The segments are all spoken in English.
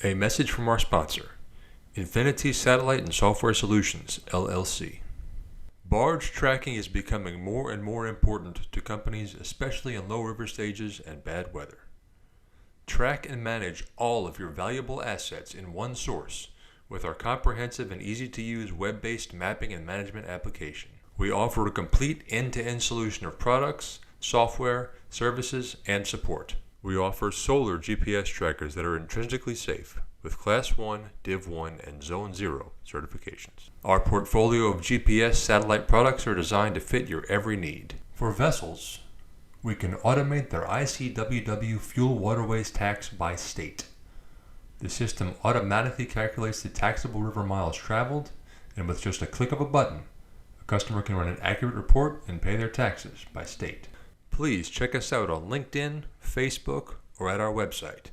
A message from our sponsor, Infinity Satellite and Software Solutions, LLC. Barge tracking is becoming more and more important to companies, especially in low river stages and bad weather. Track and manage all of your valuable assets in one source with our comprehensive and easy-to-use web-based mapping and management application. We offer a complete end-to-end solution of products, software, services, and support. We offer solar GPS trackers that are intrinsically safe with Class 1, Div 1, and Zone 0 certifications. Our portfolio of GPS satellite products are designed to fit your every need. For vessels, we can automate their ICWW fuel waterways tax by state. The system automatically calculates the taxable river miles traveled, and with just a click of a button, a customer can run an accurate report and pay their taxes by state. Please check us out on LinkedIn, Facebook, or at our website,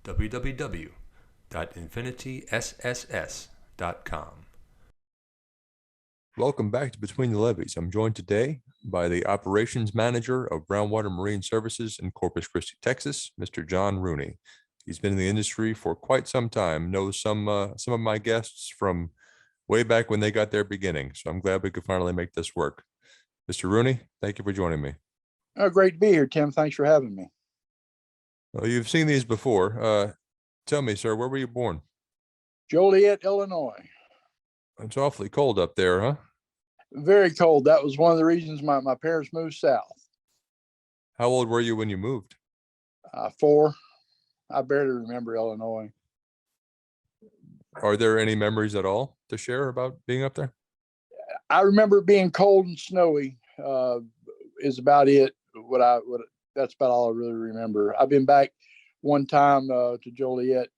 www.infinitysss.com. Welcome back to Between the Levees. I'm joined today by the Operations Manager of Brownwater Marine Services in Corpus Christi, Texas, Mr. John Rooney. He's been in the industry for quite some time, knows some of my guests from way back when they got their beginning. So I'm glad we could finally make this work. Mr. Rooney, thank you for joining me. Oh, great to be here, Tim. Thanks for having me. Well, you've seen these before. Tell me, sir, where were you born? Joliet, Illinois. It's awfully cold up there, huh? Very cold. That was one of the reasons my parents moved south. How old were you when you moved? 4. I barely remember Illinois. Are there any memories at all to share about being up there? I remember being cold and snowy. Is about it. That's about all I really remember. I've been back one time to Joliet.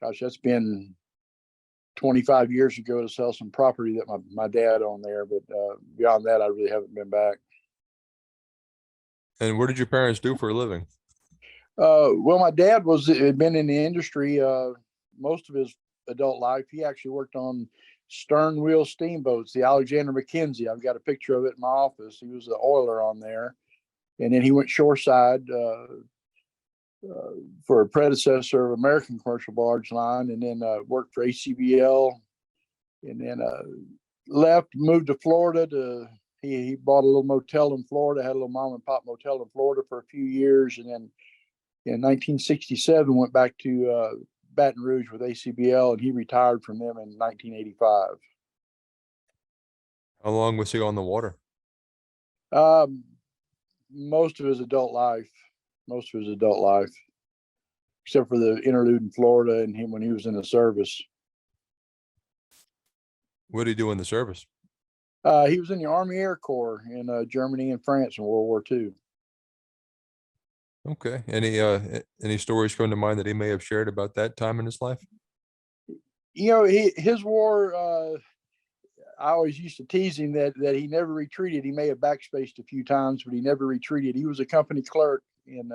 That's been 25 years ago to sell some property that my dad owned there. But beyond that, I really haven't been back. And what did your parents do for a living? Well, my dad had been in the industry most of his adult life. He actually worked on stern wheel steamboats, the Alexander Mackenzie. I've got a picture of it in my office. He was the oiler on there. And then he went shoreside for a predecessor of American Commercial Barge Line, and then worked for ACBL, and then left, moved to Florida. He bought a little motel in Florida, had a little mom and pop motel in Florida for a few years, and then in 1967 went back to Baton Rouge with ACBL, and he retired from them in 1985. How long was he on the water? Most of his adult life, except for the interlude in Florida and him when he was in the service. What did he do in the service? He was in the Army Air Corps in Germany and France in World War II. Okay. Any stories come to mind that he may have shared about that time in his life? You know, his war, I always used to tease him that he never retreated. He may have backspaced a few times, but he never retreated. He was a company clerk, and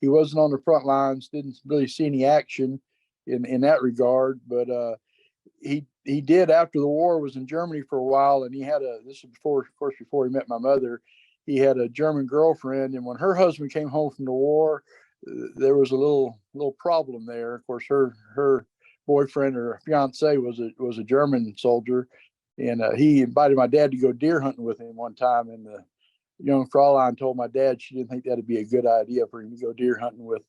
he wasn't on the front lines, didn't really see any action in that regard. But he did, after the war, was in Germany for a while, and he had this was before he met my mother. He had a German girlfriend, and when her husband came home from the war, there was a little problem there. Of course, her boyfriend or fiance was a German soldier, and he invited my dad to go deer hunting with him one time. And the young Fraulein told my dad she didn't think that'd be a good idea for him to go deer hunting with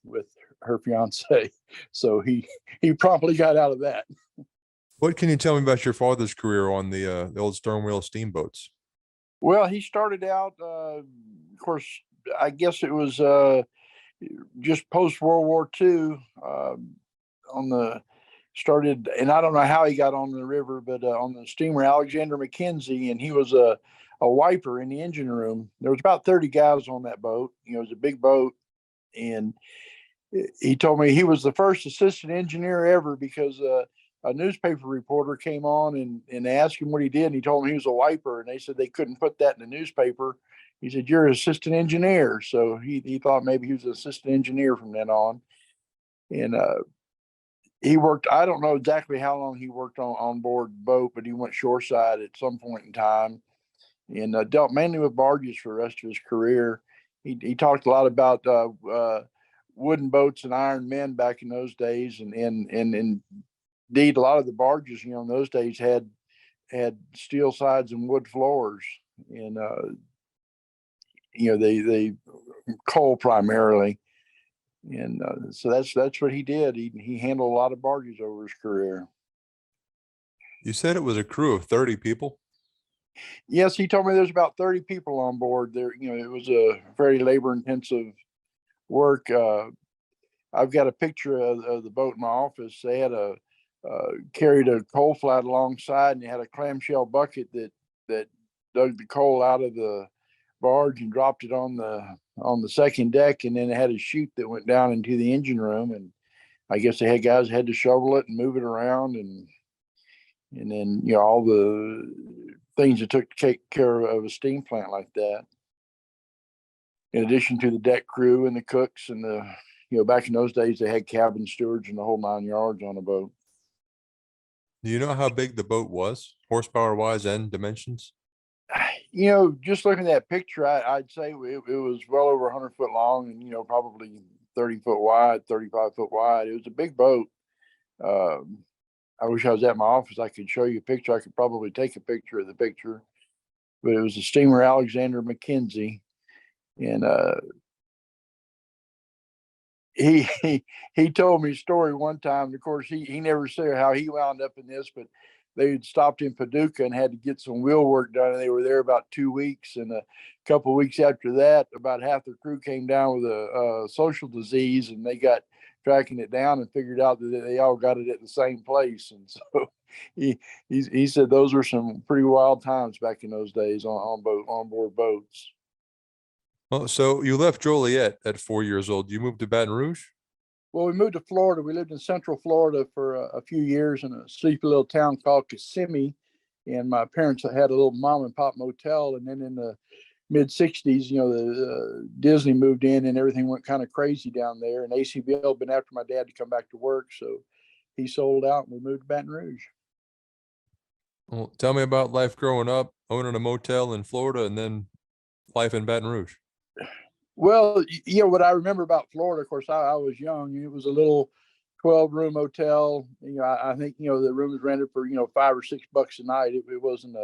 her fiance. So he promptly got out of that. What can you tell me about your father's career on the old stern wheel steamboats? Well, he started out, of course, I guess it was just post World War II started, and I don't know how he got on the river, but on the steamer Alexander Mackenzie, and he was a wiper in the engine room. There was about 30 guys on that boat. You know, it was a big boat, and he told me he was the first assistant engineer ever because a newspaper reporter came on and they asked him what he did, and he told them he was a wiper, and they said they couldn't put that in the newspaper. He said, "You're an assistant engineer." So he thought maybe he was an assistant engineer from then on. And he worked, I don't know exactly how long he worked on board the boat, but he went shoreside at some point in time, and dealt mainly with barges for the rest of his career. He talked a lot about wooden boats and iron men back in those days, and indeed a lot of the barges, in those days had steel sides and wood floors, and they coal primarily, and so that's what he did. He handled a lot of barges over his career. You said it was a crew of 30 people. Yes, he told me there's about 30 people on board there. It was a very labor intensive work. I've got a picture of the boat in my office. They had carried a coal flat alongside, and they had a clamshell bucket that dug the coal out of the barge and dropped it on the second deck, and then it had a chute that went down into the engine room, and I guess they had guys had to shovel it and move it around, and then all the things it took to take care of a steam plant like that. In addition to the deck crew and the cooks and back in those days, they had cabin stewards and the whole 9 yards on a boat. Do you know how big the boat was, horsepower wise and dimensions? Just looking at that picture, I'd say it was well over 100 foot long and, probably 30 foot wide, 35 foot wide. It was a big boat. I wish I was at my office. I could show you a picture. I could probably take a picture of the picture, but it was a steamer Alexander Mackenzie. And he told me a story one time. And of course, he never said how he wound up in this, but they had stopped in Paducah and had to get some wheel work done. And they were there about 2 weeks. And a couple of weeks after that, about half the crew came down with a social disease, and they got tracking it down and figured out that they all got it at the same place. And so he said those were some pretty wild times back in those days on board boats. Well, so you left Joliet at 4 years old. You moved to Baton Rouge? Well, we moved to Florida. We lived in Central Florida for a few years in a sleepy little town called Kissimmee. And my parents had a little mom and pop motel. And then in the mid 60s, the Disney moved in and everything went kind of crazy down there. And ACBL had been after my dad to come back to work. So he sold out and we moved to Baton Rouge. Well, tell me about life growing up, owning a motel in Florida, and then life in Baton Rouge. Well, what I remember about Florida, of course, I was young. It was a little 12-room hotel. I think, the room was rented for, $5 or $6 a night. It wasn't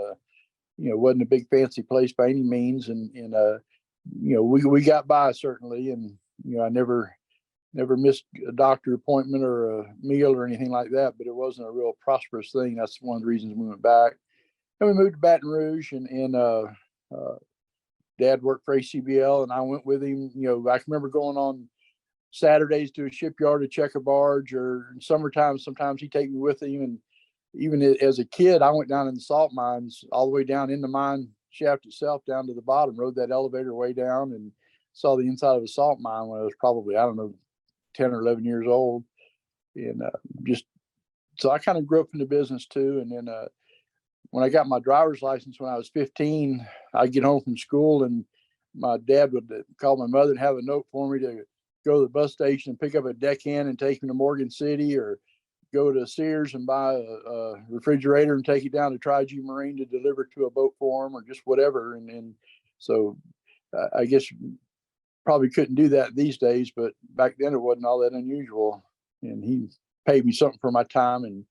wasn't a big fancy place by any means. And we got by certainly. And, I never missed a doctor appointment or a meal or anything like that, but it wasn't a real prosperous thing. That's one of the reasons we went back. And we moved to Baton Rouge, and Dad worked for ACBL, and I went with him. I can remember going on Saturdays to a shipyard to check a barge, or in summertime, sometimes he'd take me with him. And even as a kid, I went down in the salt mines, all the way down in the mine shaft itself, down to the bottom, rode that elevator way down and saw the inside of a salt mine when I was probably, 10 or 11 years old. And so I kind of grew up in the business too. And then when I got my driver's license when I was 15, I'd get home from school and my dad would call my mother and have a note for me to go to the bus station and pick up a deckhand and take me to Morgan City, or go to Sears and buy a refrigerator and take it down to Tri-G Marine to deliver to a boat for him, or just whatever. And so I guess probably couldn't do that these days, but back then it wasn't all that unusual. And he paid me something for my time. And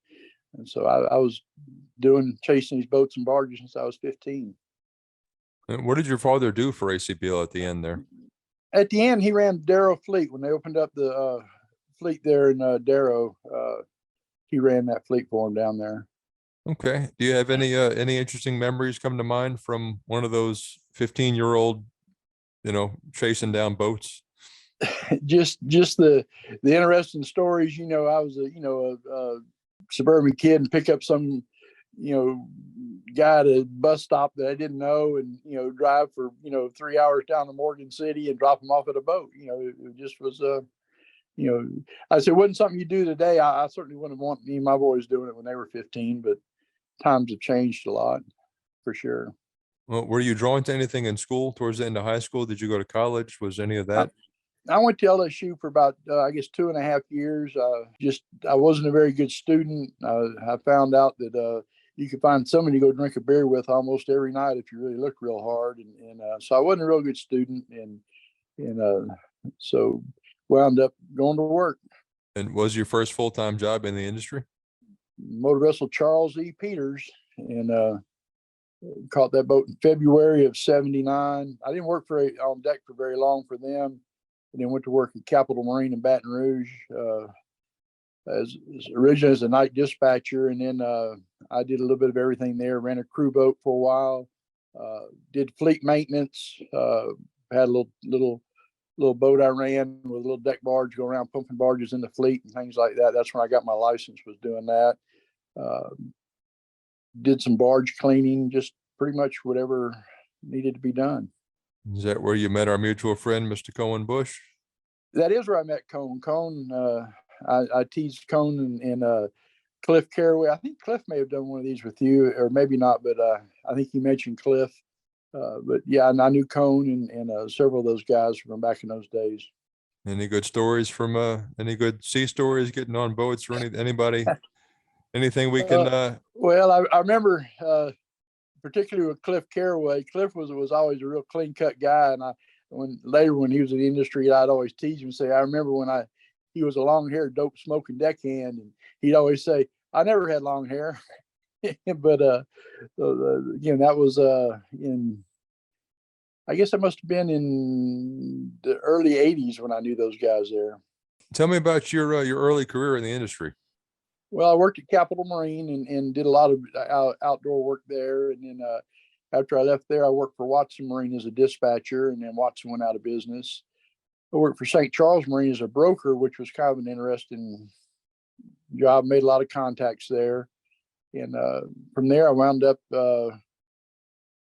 so I was chasing these boats and barges since I was 15. And what did your father do for ACBL at the end there? At the end, he ran Darrow Fleet. When they opened up the fleet there in Darrow, he ran that fleet for him down there. Okay. Do you have any interesting memories come to mind from one of those 15-year-old, chasing down boats? just the interesting stories. I was a suburban kid and pick up some guy at a bus stop that I didn't know, and drive for 3 hours down to Morgan City and drop him off at a boat. It just was I said it wasn't something you do today. I certainly wouldn't want any of my boys doing it when they were 15, but times have changed a lot for sure. Well, were you drawn to anything in school towards the end of high school? Did you go to college? Was any of that? I went to LSU for about, 2.5 years. I wasn't a very good student. I found out that you could find somebody to go drink a beer with almost every night if you really look real hard. And so I wasn't a real good student. And so wound up going to work. And was your first full-time job in the industry? Motor vessel Charles E. Peters, and caught that boat in February of '79. I didn't work on deck for very long for them, and then went to work at Capital Marine in Baton Rouge as originally as a night dispatcher, and then I did a little bit of everything there. Ran a crew boat for a while, did fleet maintenance, had a little boat I ran with a little deck barge, go around pumping barges in the fleet and things like that. That's when I got my license, was doing that. Did some barge cleaning, just pretty much whatever needed to be done. Is that where you met our mutual friend, Mr. Cohen Bush? That is where I met Cone. I teased Cone and Cliff Caraway. I think Cliff may have done one of these with you, or maybe not, but I think you mentioned Cliff. But yeah, and I knew Cone and several of those guys from back in those days. Any good stories from any good sea stories, getting on boats, or anybody? Anything we can? Well, I remember particularly with Cliff Caraway. Cliff was always a real clean cut guy, and when he was in the industry, I'd always tease him and say, I remember when he was a long haired dope smoking deckhand, and he'd always say, I never had long hair. But again, that was I guess it must have been in the early '80s when I knew those guys there. Tell me about your early career in the industry. Well, I worked at Capital Marine and did a lot of outdoor work there. And then after I left there, I worked for Watson Marine as a dispatcher, and then Watson went out of business. I worked for St. Charles Marine as a broker, which was kind of an interesting job. Made a lot of contacts there. And from there, I wound up through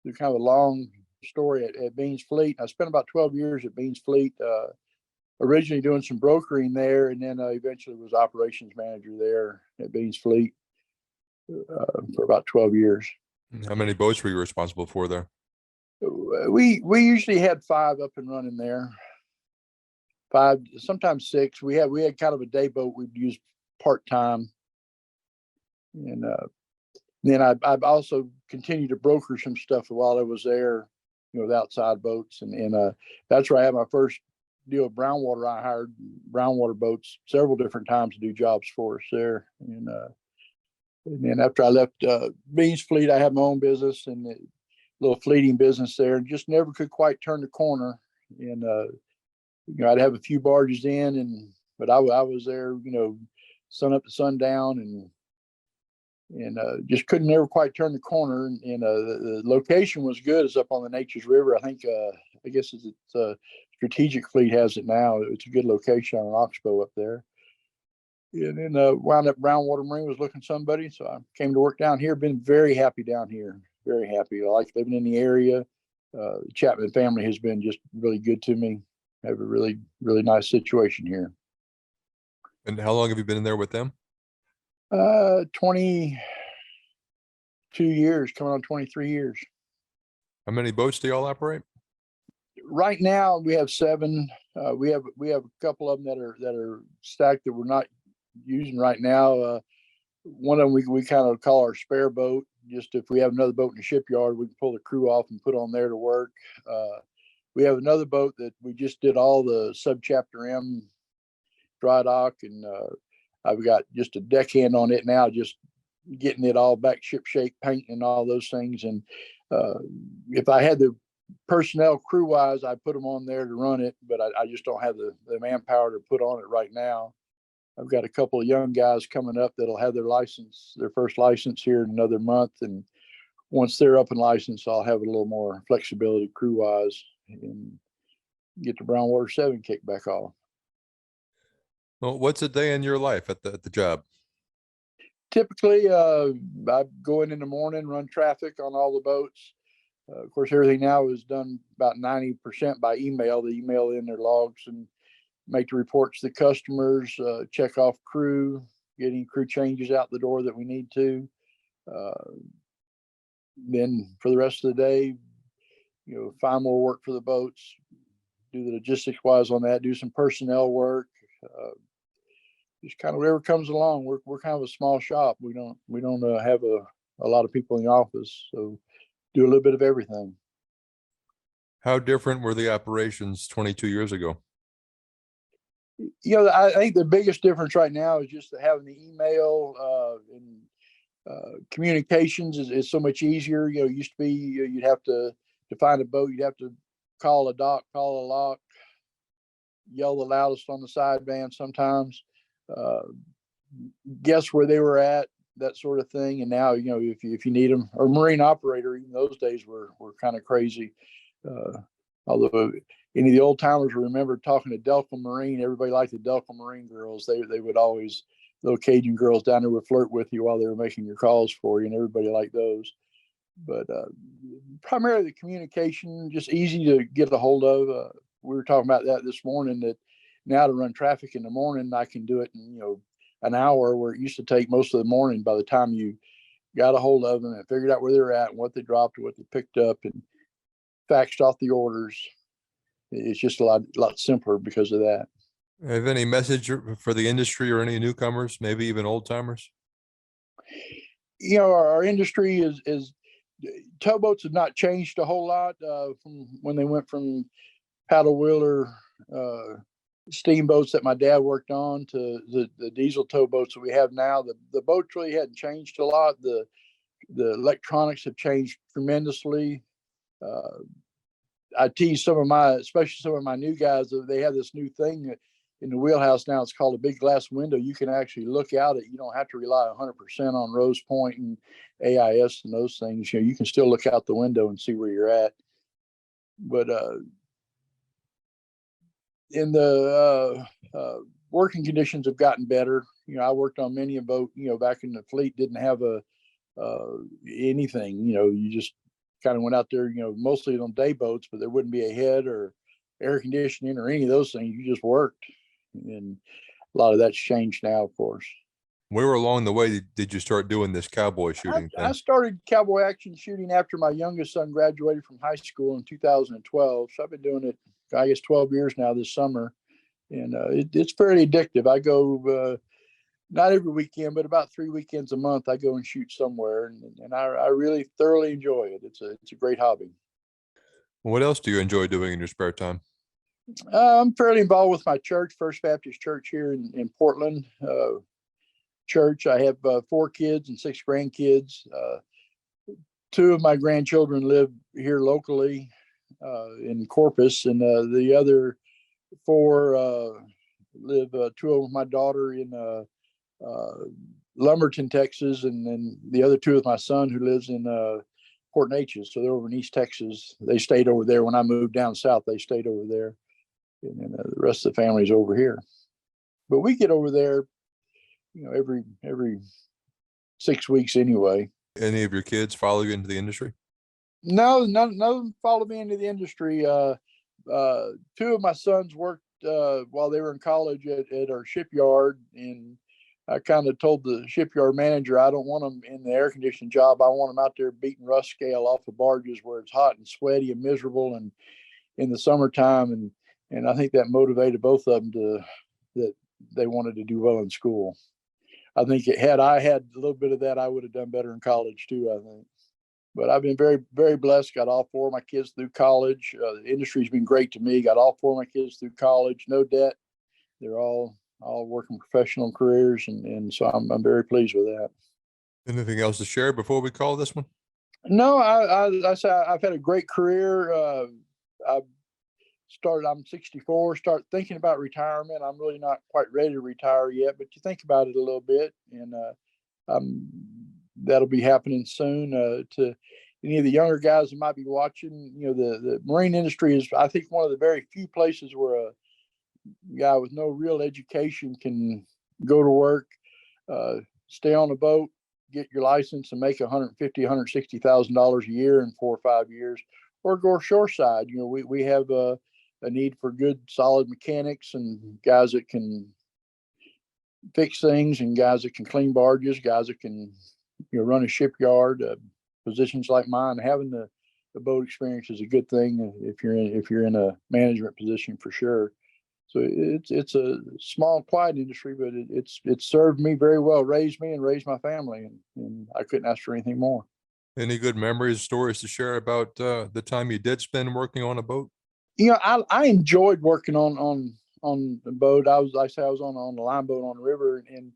kind of a long story at Beans Fleet. I spent about 12 years at Beans Fleet, originally doing some brokering there, and then eventually was operations manager there at Beans Fleet for about 12 years. How many boats were you responsible for there? We usually had 5 up and running there. 5, sometimes 6. We had kind of a day boat we'd use part-time. And then I also continued to broker some stuff while I was there, with outside boats. And that's where I had my first deal with Brownwater. I hired Brownwater boats several different times to do jobs for us there. And then after I left Beans Fleet, I had my own business and a little fleeting business there, and just never could quite turn the corner. And I'd have a few barges in, but I was there, sun up to sundown, and just couldn't never quite turn the corner. And the location was good. It's up on the Nature's River. I think I guess it's Strategic Fleet has it now. It's a good location on an oxbow up there. And then wound up Brownwater Marine was looking somebody, so I came to work down here. Been very happy down here. Very happy. I like living in the area. The Chapman family has been just really good to me. I have a really, really nice situation here. And how long have you been in there with them? 22 years, coming on 23 years. How many boats do y'all operate? Right now we have 7. We have a couple of them that are stacked that we're not using right now. One of them we kind of call our spare boat. Just if we have another boat in the shipyard, we can pull the crew off and put on there to work. We have another boat that we just did all the subchapter M dry dock, and I've got just a deckhand on it now, just getting it all back ship shape, paint and all those things. And if I had the personnel crew wise, I put them on there to run it, but I just don't have the manpower to put on it right now. I've got a couple of young guys coming up that'll have their first license here in another month. And once they're up and licensed, I'll have a little more flexibility crew wise and get the Brownwater 7 kicked back off. Well, what's a day in your life at the job? Typically, I go in the morning, run traffic on all the boats. Of course, everything now is done about 90% by email. They email in their logs and make the reports to the customers, check off crew, getting crew changes out the door that we need to. Then for the rest of the day, find more work for the boats, do the logistics wise on that, do some personnel work. Just kind of whatever comes along. We're kind of a small shop. We don't have a lot of people in the office, so do a little bit of everything. How different were the operations 22 years ago? I think the biggest difference right now is just having the email and communications is so much easier. It used to be you'd have to find a boat, you'd have to call a dock, call a lock, yell the loudest on the sideband sometimes, uh, guess where they were at, that sort of thing. And now, if you need them, or marine operator, even those days were kind of crazy. Although any of the old timers remember talking to Delco Marine, everybody liked the Delco Marine girls. They would always, little Cajun girls down there would flirt with you while they were making your calls for you, and everybody liked those. But primarily the communication, just easy to get a hold of. We were talking about that this morning, that now to run traffic in the morning, I can do it in, an hour, where it used to take most of the morning by the time you got a hold of them and figured out where they're at and what they dropped or what they picked up and faxed off the orders. It's just a lot simpler because of that. Have any message for the industry or any newcomers, maybe even old timers? Our industry is towboats have not changed a whole lot from when they went from paddle wheeler steamboats that my dad worked on to the diesel towboats that we have now. The boats really hadn't changed a lot. The electronics have changed tremendously. I tease especially some of my new guys, that they have this new thing in the wheelhouse now. It's called a big glass window. You can actually look out it. You don't have to rely 100% on Rose Point and AIS and those things. You can still look out the window and see where you're at. But in the working conditions have gotten better. I worked on many a boat, back in the fleet, didn't have anything. You just kind of went out there, mostly on day boats, but there wouldn't be a head or air conditioning or any of those things. You just worked. And a lot of that's changed now, of course. Where along the way did you start doing this cowboy shooting thing? I started cowboy action shooting after my youngest son graduated from high school in 2012. So I've been doing it, I guess, 12 years now this summer. And it's fairly addictive. I go not every weekend, but about 3 weekends a month, I go and shoot somewhere. And I really thoroughly enjoy it. It's a great hobby. What else do you enjoy doing in your spare time? I'm fairly involved with my church, First Baptist Church here in Portland. Church. I have 4 kids and 6 grandkids. 2 of my grandchildren live here locally in Corpus, and the other 4 live. 2 of them with my daughter in Lumberton, Texas, and then the other 2 with my son, who lives in Port Neches. So they're over in East Texas. They stayed over there when I moved down south. They stayed over there, and then the rest of the family's over here. But we get over there, every 6 weeks anyway. Any of your kids follow you into the industry? No, none of them followed me into the industry. 2 of my sons worked while they were in college at our shipyard, and I kind of told the shipyard manager, I don't want them in the air conditioning job. I want them out there beating rust scale off of barges where it's hot and sweaty and miserable and in the summertime. And I think that motivated both of them that they wanted to do well in school. I think had I had a little bit of that, I would have done better in college too, I think. But I've been very, very blessed. Got all 4 of my kids through college. The industry's been great to me. Got all 4 of my kids through college, no debt. They're all working professional careers, and so I'm very pleased with that. Anything else to share before we call this one? No, I say I've had a great career. I'm 64, start thinking about retirement. I'm really not quite ready to retire yet, but you think about it a little bit, and that'll be happening soon. To any of the younger guys that might be watching, the marine industry is, I think, one of the very few places where a guy with no real education can go to work, stay on a boat, get your license, and make $150,000, $160,000 a year in 4 or 5 years, or go shoreside. We have a need for good, solid mechanics and guys that can fix things, and guys that can clean barges, guys that can run a shipyard. Positions like mine, having the boat experience is a good thing if you're in a management position, for sure. So it's a small, quiet industry, but it's served me very well, raised me and raised my family, and I couldn't ask for anything more. Any good memories, stories to share about the time you did spend working on a boat? I enjoyed working on on the boat. I was on the line boat on the river, and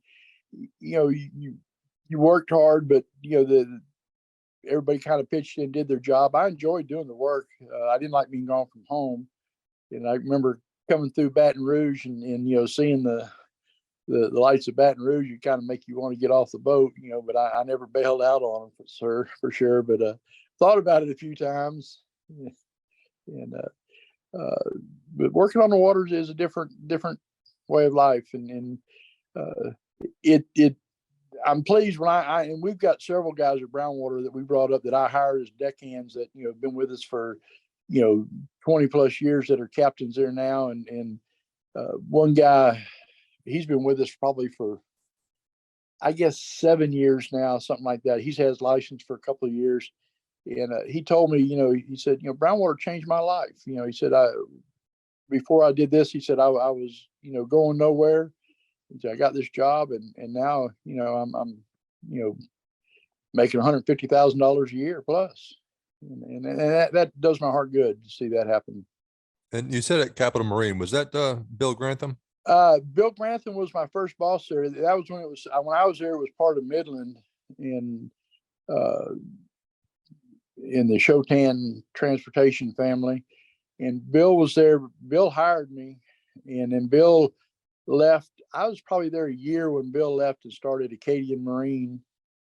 you worked hard, but everybody kind of pitched in and did their job. I enjoyed doing the work. I didn't like being gone from home, and I remember coming through Baton Rouge and seeing the lights of Baton Rouge. You kind of make you want to get off the boat, but I never bailed out on them for sure. But thought about it a few times, and but working on the waters is a different way of life, and it I'm pleased when and we've got several guys at Brownwater that we brought up that I hired as deckhands that have been with us for 20 plus years that are captains there now, and one guy, he's been with us probably for, I guess, 7 years now, something like that. He's had his license for a couple of years. And he told me, he said, Brownwater changed my life. He said, before I did this, he said, I was, going nowhere. He said, I got this job, and now, I'm making $150,000 a year plus. And that does my heart good to see that happen. And you said at Capital Marine, was that Bill Grantham? Bill Grantham was my first boss there. That was when I was there, it was part of Midland in the Shotan transportation family. And Bill was there. Bill hired me, and then Bill left. I was probably there a year when Bill left and started Acadian Marine.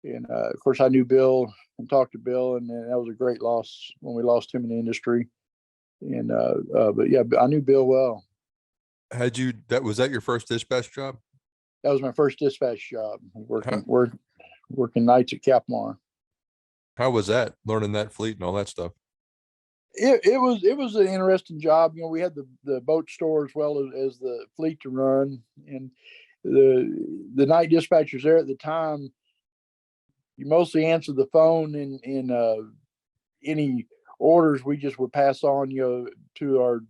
And of course, I knew Bill and talked to Bill, and that was a great loss when we lost him in the industry. And but yeah, I knew Bill well. Was that your first dispatch job? That was my first dispatch job, working nights at Capmar. How was that, learning that fleet and all that stuff? It was an interesting job. We had the boat store as well as the fleet to run, and the night dispatchers there at the time, you mostly answered the phone, and any orders we just would pass on, to our,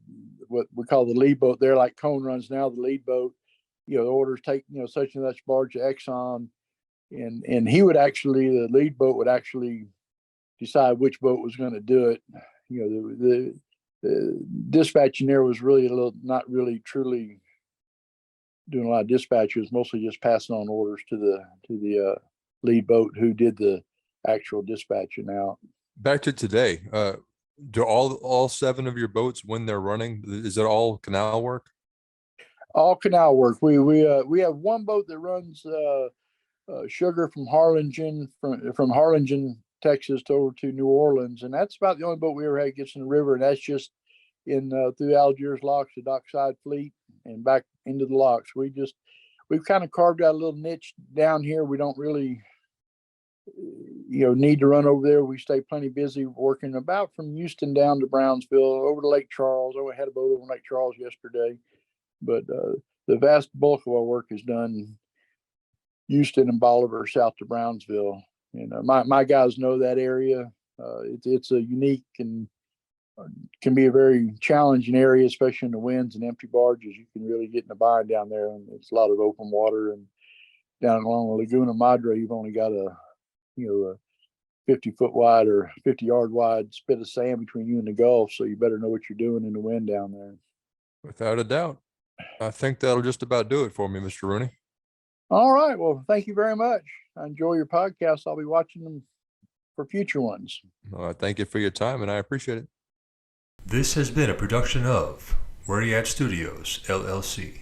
what we call the lead boat there, like Cone runs now, the lead boat, the orders take, such and such barge to Exxon, and he would actually, the lead boat would actually decide which boat was going to do it. The dispatching there was really not really truly doing a lot of dispatch. It was mostly just passing on orders to the lead boat who did the actual dispatching out. Back to today, do all 7 of your boats, when they're running, is it all canal work? All canal work. We have one boat that runs sugar from Harlingen, from Harlingen, Texas, to over to New Orleans, and that's about the only boat we ever had gets in the river, and that's just in through Algiers locks, the dockside fleet, and back into the locks. We've kind of carved out a little niche down here. We don't really need to run over there. We stay plenty busy working about from Houston down to Brownsville, over to Lake Charles. We had a boat over Lake Charles yesterday, but the vast bulk of our work is done Houston and Bolivar, south to Brownsville. My guys know that area. It's a unique and can be a very challenging area, especially in the winds and empty barges. You can really get in a bind down there, and it's a lot of open water. And down along the Laguna Madre, you've only got a 50-foot wide or 50-yard wide spit of sand between you and the Gulf, so you better know what you're doing in the wind down there. Without a doubt. I think that'll just about do it for me, Mr. Rooney. All right. Well, thank you very much. I enjoy your podcast. I'll be watching them for future ones. Thank you for your time, and I appreciate it. This has been a production of Where You At Studios, LLC.